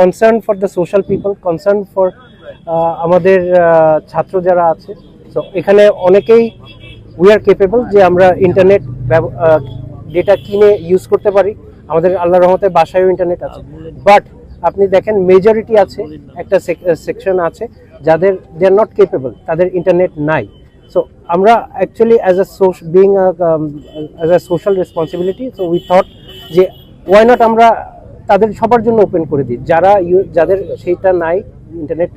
Concern for the social people, concern for আমাদের ছাত্র যারা আছে। সো এখানে অনেকেই উই আর কেপেবল যে আমরা ইন্টারনেট ডেটা কিনে ইউজ করতে পারি। আমাদের আল্লাহর রহমতে বাসায়ও ইন্টারনেট আছে, বাট আপনি দেখেন মেজরিটি আছে, একটা সেকশন আছে যাদের দে আর নট কেপেবল, তাদের ইন্টারনেট নাই। সো আমরা actually as a being as a social responsibility, so we thought যে ওয়াই নট আমরা তাদের সবার জন্য ওপেন করে দিই, যাদের সেইটা নাই, ইন্টারনেট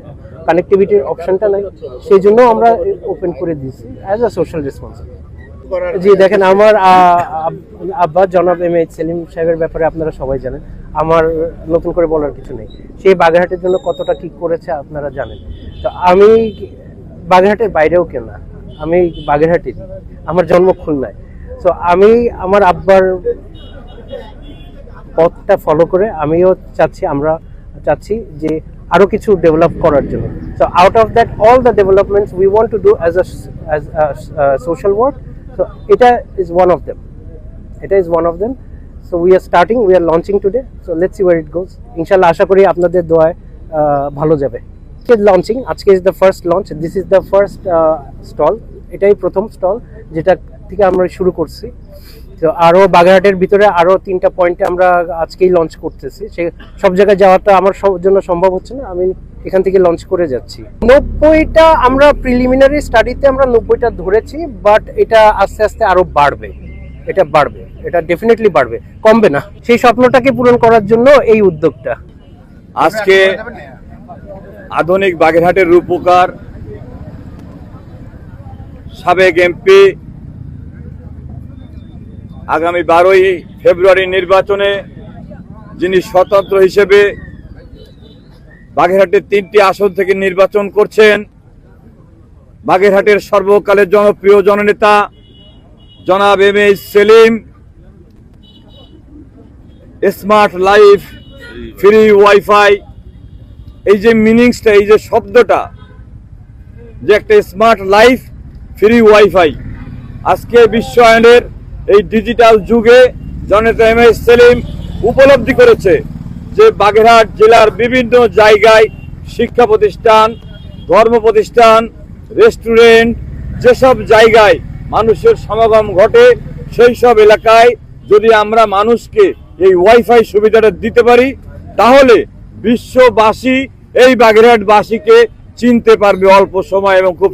কানেক্টিভিটির অপশনটা নাই, সেই জন্য আমরা ওপেন করে দিয়েছি অ্যাজ আ সোশ্যাল রেসপন্সিবিলিটি। জি দেখেন, আমার আব্বা জনাব এম.এইচ সেলিম সাহেবের ব্যাপারে আপনারা সবাই জানেন, আমার নতুন করে বলার কিছু নেই। সেই বাগেরহাটের জন্য কতটা কি করেছে আপনারা জানেন। তো আমি বাগেরহাটের বাইরেও কেন না, আমি বাগেরহাটের, আমার জন্ম খুলনায়। সো আমি আমার আব্বার পথটা ফলো করে আমিও আমরা চাচ্ছি যে আরো কিছু ডেভেলপ করার জন্য। So out of that all the developments we want to do as a social work. So এটা is one of them. It is one of them. So we are launching today. So let's see where it goes. Inshallah আশা করি আপনাদের দোয়ায় ভালো যাবে। Launching আজকে is the first launch. This is the first stall. এটাই প্রথম stall যেটা থেকে আমরা শুরু করছি। তো আরো বাগেরহাটের ভিতরে আরো 3টা পয়েন্টে আমরা আজকেই লঞ্চ করতেছি। সে সব জায়গায় যাওয়াটা আমার জন্য সম্ভব হচ্ছে না, আমি এখান থেকে লঞ্চ করে যাচ্ছি। 90টা আমরা প্রিলিমিনারি স্টাডিতে আমরা 90টা ধরেছি, বাট এটা আস্তে আস্তে আরো বাড়বে, এটা ডেফিনেটলি বাড়বে, কমবে না। সেই স্বপ্নটাকে পূরণ করার জন্য এই উদ্যোগটা। আজকে আধুনিক বাগেরহাটের রূপকার সাবেক এমপি আগামী 12ই ফেব্রুয়ারি নির্বাচনে যিনি স্বতন্ত্র হিসেবে বাগেরহাটের 3টি আসন থেকে নির্বাচন করছেন, বাগেরহাটের সর্বকালের জনপ্রিয় জননেতা জনাব M H Selim, smart life, free WiFi, এই যে মিনিংসটা, এই যে শব্দটা, যে একটা স্মার্ট লাইফ, ফ্রি ওয়াইফাই, আজকে বিশ্বায়নের এই ডিজিটাল যুগে জননেতা এম.এইচ সেলিম উপলব্ধি করেছে যে বাগেরহাট জেলার বিভিন্ন জায়গায় শিক্ষা প্রতিষ্ঠান, ধর্ম প্রতিষ্ঠান, রেস্টুরেন্ট, যেসব জায়গায় মানুষের সমাগম ঘটে, সেই সব এলাকায় যদি আমরা মানুষকে এই ওয়াইফাই সুবিধাটা দিতে পারি, তাহলে বিশ্ববাসী এই বাগেরহাটবাসীকে চিনতে পারবে অল্প সময় এবং খুব